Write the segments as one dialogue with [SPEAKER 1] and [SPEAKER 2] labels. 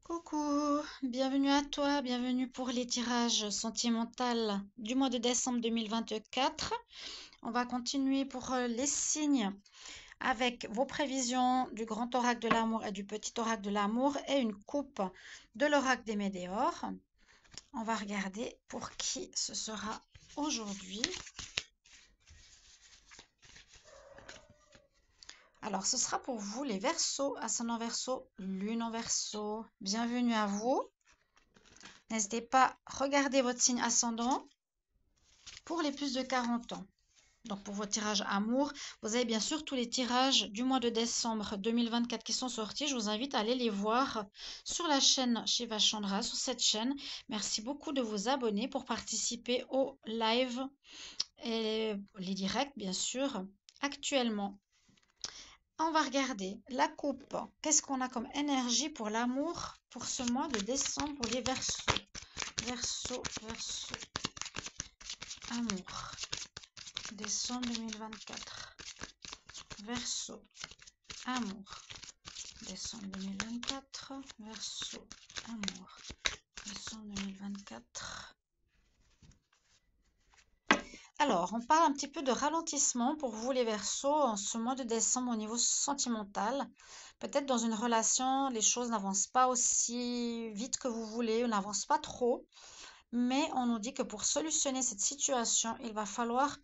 [SPEAKER 1] Coucou, bienvenue à toi, bienvenue pour les tirages sentimentaux du mois de décembre 2024. On va continuer pour les signes avec vos prévisions du grand oracle de l'amour et du petit oracle de l'amour et une coupe de l'oracle des météores. On va regarder pour qui ce sera aujourd'hui. Alors, ce sera pour vous les Verseaux, ascendant Verseau, lune en Verseau. Bienvenue à vous. N'hésitez pas à regarder votre signe ascendant pour les plus de 40 ans. Donc pour vos tirages amour, vous avez bien sûr tous les tirages du mois de décembre 2024 qui sont sortis. Je vous invite à aller les voir sur la chaîne Shiva Chandra, sur cette chaîne. Merci beaucoup de vous abonner pour participer au live et les directs bien sûr actuellement. On va regarder la coupe. Qu'est-ce qu'on a comme énergie pour l'amour pour ce mois de décembre pour les Verseaux. Verseau, Verseau, amour. Décembre 2024. Verseau, amour. Décembre 2024. Verseau, amour. Décembre 2024. Alors, on parle un petit peu de ralentissement pour vous les Verseaux en ce mois de décembre au niveau sentimental. Peut-être dans une relation, les choses n'avancent pas aussi vite que vous voulez, ou n'avancent pas trop. Mais on nous dit que pour solutionner cette situation, il va falloir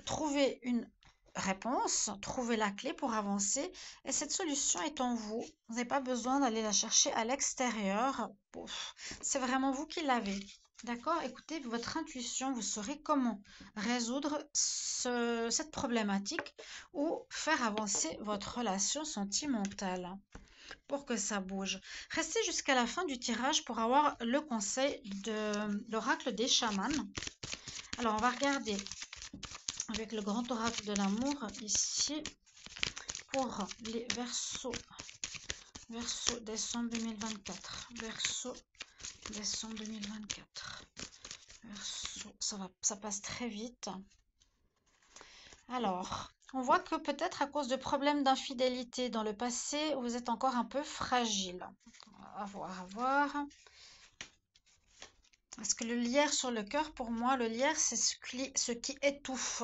[SPEAKER 1] trouver une réponse, trouver la clé pour avancer. Et cette solution est en vous. Vous n'avez pas besoin d'aller la chercher à l'extérieur. C'est vraiment vous qui l'avez. D'accord? Écoutez votre intuition, vous saurez comment résoudre cette problématique ou faire avancer votre relation sentimentale pour que ça bouge. Restez jusqu'à la fin du tirage pour avoir le conseil de l'oracle des chamans. Alors, on va regarder avec le grand oracle de l'amour ici pour les Verseaux. Verseau, décembre 2024. Verseau, décembre 2024. Verseau, ça passe très vite. Alors, on voit que peut-être à cause de problèmes d'infidélité dans le passé, vous êtes encore un peu fragile. À voir, à voir. Parce que le lierre sur le cœur, pour moi, le lierre, c'est ce qui étouffe.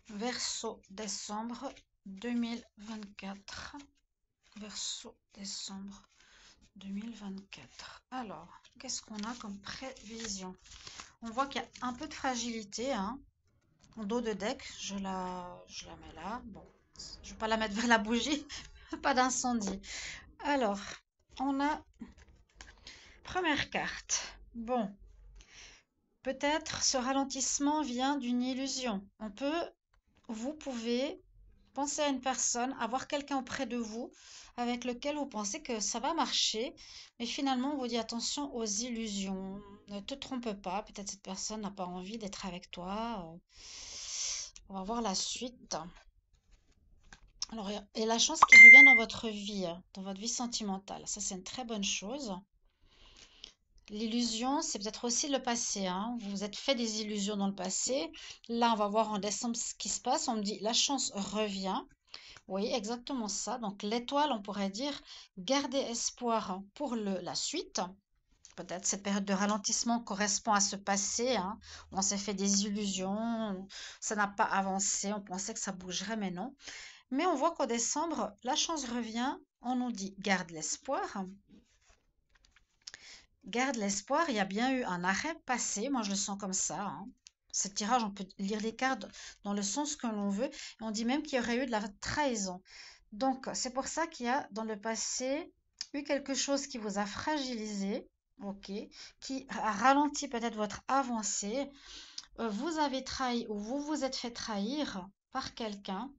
[SPEAKER 1] Verseau, décembre 2024. Verseau, décembre 2024. Alors, qu'est-ce qu'on a comme prévision? On voit qu'il y a un peu de fragilité, hein. En dos de deck, je la mets là. Bon, je ne vais pas la mettre vers la bougie, pas d'incendie. Alors, on a première carte. Bon, peut-être ce ralentissement vient d'une illusion. Vous pouvez penser à une personne, avoir quelqu'un auprès de vous avec lequel vous pensez que ça va marcher, mais finalement on vous dit attention aux illusions. Ne te trompe pas, peut-être cette personne n'a pas envie d'être avec toi. On va voir la suite. Alors, et la chance qui revient dans votre vie sentimentale. Ça, c'est une très bonne chose. L'illusion, c'est peut-être aussi le passé, hein. Vous vous êtes fait des illusions dans le passé. Là, on va voir en décembre ce qui se passe. On me dit la chance revient. Oui, exactement ça. Donc, l'étoile, on pourrait dire garder espoir pour la suite. Peut-être cette période de ralentissement correspond à ce passé, hein, où on s'est fait des illusions, ça n'a pas avancé, on pensait que ça bougerait, mais non. Mais on voit qu'en décembre, la chance revient. On nous dit garde l'espoir. Garde l'espoir. Il y a bien eu un arrêt passé. Moi, je le sens comme ça, hein. Ce tirage, on peut lire les cartes dans le sens que l'on veut. Et on dit même qu'il y aurait eu de la trahison. Donc, c'est pour ça qu'il y a dans le passé eu quelque chose qui vous a fragilisé, ok, qui a ralenti peut-être votre avancée. Vous avez trahi ou vous vous êtes fait trahir par quelqu'un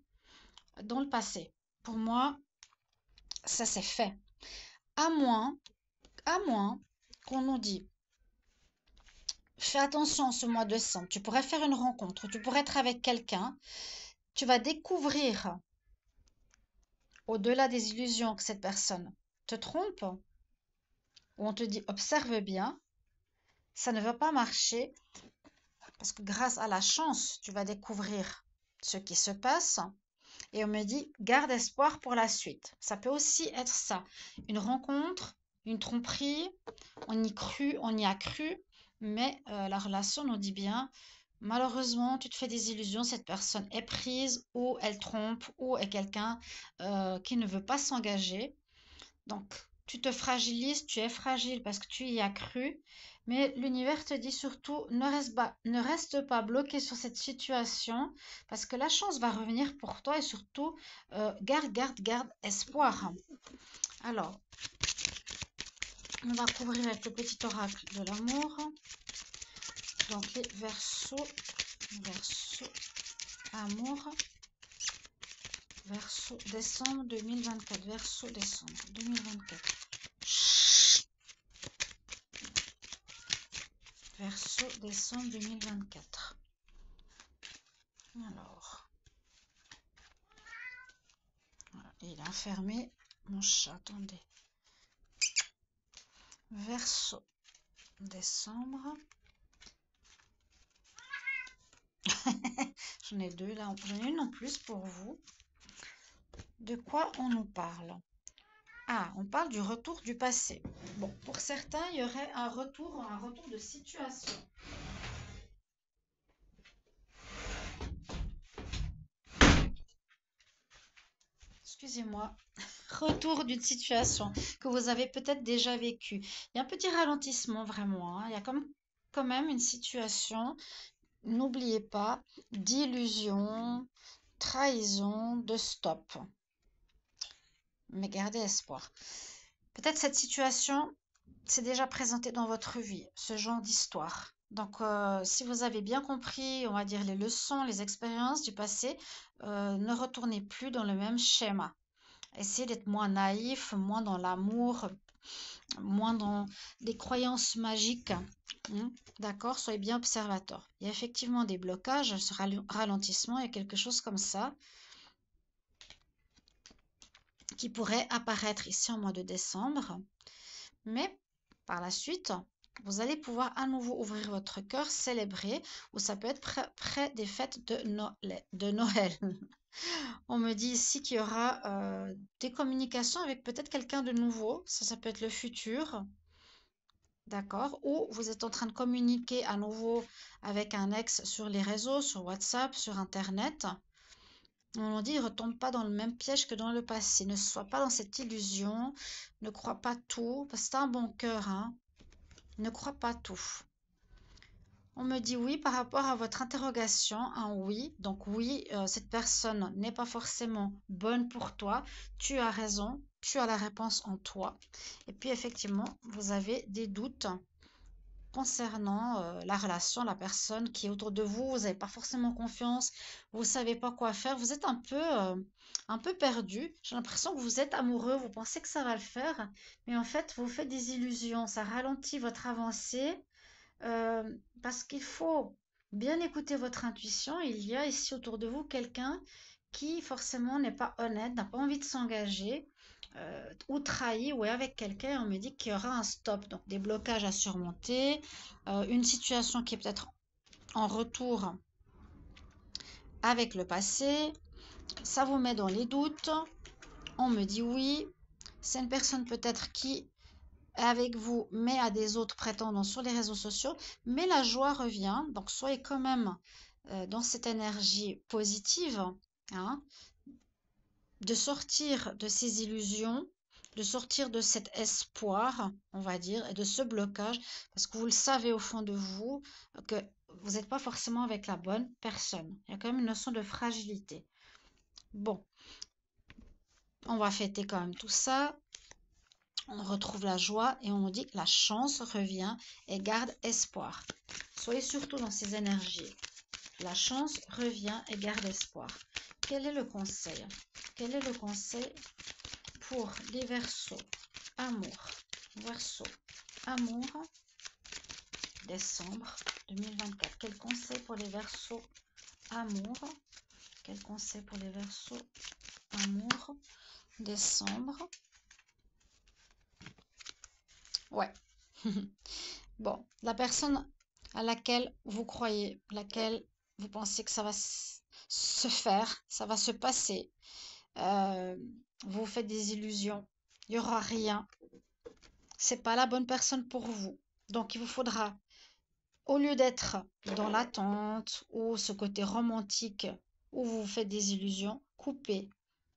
[SPEAKER 1] dans le passé. Pour moi, ça c'est fait. À moins, à moins qu'on nous dit, fais attention ce mois de décembre, tu pourrais faire une rencontre, tu pourrais être avec quelqu'un, tu vas découvrir, au-delà des illusions que cette personne te trompe, ou on te dit, observe bien, ça ne va pas marcher, parce que grâce à la chance, tu vas découvrir ce qui se passe, Et on me dit, garde espoir pour la suite. Ça peut aussi être ça. Une rencontre, une tromperie, on y a cru, mais la relation nous dit bien, malheureusement, tu te fais des illusions, cette personne est prise ou elle trompe ou est quelqu'un qui ne veut pas s'engager. Donc, tu te fragilises, tu es fragile parce que tu y as cru, mais l'univers te dit surtout ne reste pas bloqué sur cette situation parce que la chance va revenir pour toi et surtout garde espoir. Alors, on va couvrir avec le petit oracle de l'amour. Donc, les Verseaux, amour, Verseau, décembre 2024, Verseau, décembre 2024. Verseau, décembre 2024. Alors, voilà, il a enfermé mon chat, attendez. Verseau, décembre. J'en ai deux là, j'en ai une en plus pour vous. De quoi on nous parle? Ah, on parle du retour du passé. Bon, pour certains, il y aurait un retour de situation. Excusez-moi. Retour d'une situation que vous avez peut-être déjà vécue. Il y a un petit ralentissement vraiment, hein. Il y a quand même une situation, n'oubliez pas, d'illusion, trahison, de stop. Mais gardez espoir. Peut-être cette situation s'est déjà présentée dans votre vie, ce genre d'histoire. Donc, si vous avez bien compris, on va dire, les leçons, les expériences du passé, ne retournez plus dans le même schéma. Essayez d'être moins naïf, moins dans l'amour, moins dans les croyances magiques. D'accord? Soyez bien observateur. Il y a effectivement des blocages, ce ralentissement, il y a quelque chose comme ça qui pourrait apparaître ici en mois de décembre. Mais par la suite, vous allez pouvoir à nouveau ouvrir votre cœur, célébrer, ou ça peut être près des fêtes de Noël. On me dit ici qu'il y aura des communications avec peut-être quelqu'un de nouveau. Ça peut être le futur. D'accord? Ou vous êtes en train de communiquer à nouveau avec un ex sur les réseaux, sur WhatsApp, sur Internet. On dit, ne retombe pas dans le même piège que dans le passé. Ne sois pas dans cette illusion. Ne crois pas tout. Parce que tu as un bon cœur, hein. Ne crois pas tout. On me dit oui par rapport à votre interrogation, un oui. Donc oui, cette personne n'est pas forcément bonne pour toi. Tu as raison, tu as la réponse en toi. Et puis effectivement, vous avez des doutes concernant la relation, la personne qui est autour de vous. Vous n'avez pas forcément confiance, vous ne savez pas quoi faire. Vous êtes un peu perdu. J'ai l'impression que vous êtes amoureux, vous pensez que ça va le faire, mais en fait, vous faites des illusions. Ça ralentit votre avancée. Parce qu'il faut bien écouter votre intuition. Il y a ici autour de vous quelqu'un qui forcément n'est pas honnête, n'a pas envie de s'engager, ou trahit, ou est avec quelqu'un. On me dit qu'il y aura un stop, donc des blocages à surmonter, une situation qui est peut-être en retour avec le passé. Ça vous met dans les doutes. On me dit oui. C'est une personne peut-être qui avec vous, mais à des autres prétendants sur les réseaux sociaux, mais la joie revient. Donc, soyez quand même dans cette énergie positive, hein, de sortir de ces illusions, de sortir de cet espoir, on va dire, et de ce blocage, parce que vous le savez au fond de vous que vous n'êtes pas forcément avec la bonne personne. Il y a quand même une notion de fragilité. Bon, on va fêter quand même tout ça. On retrouve la joie et on nous dit que la chance revient et garde espoir. Soyez surtout dans ces énergies. La chance revient et garde espoir. Quel est le conseil? Quel est le conseil pour les Verseaux? Amour. Verseau. Amour. Décembre 2024. Quel conseil pour les Verseaux? Amour. Quel conseil pour les Verseaux? Amour. Décembre. Ouais. Bon, la personne à laquelle vous croyez, laquelle vous pensez que ça va se faire, ça va se passer. Euh, vous vous faites des illusions. Il n'y aura rien. C'est pas la bonne personne pour vous. Donc, il vous faudra, au lieu d'être dans l'attente ou ce côté romantique où vous vous faites des illusions, couper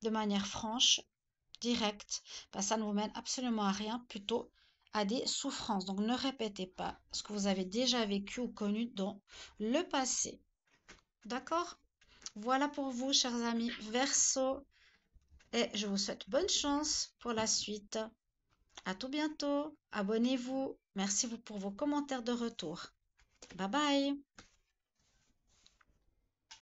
[SPEAKER 1] de manière franche, directe. Ben, ça ne vous mène absolument à rien, plutôt à des souffrances. Donc, ne répétez pas ce que vous avez déjà vécu ou connu dans le passé. D'accord? Voilà pour vous, chers amis Verseau. Et je vous souhaite bonne chance pour la suite. À tout bientôt. Abonnez-vous. Merci pour vos commentaires de retour. Bye bye.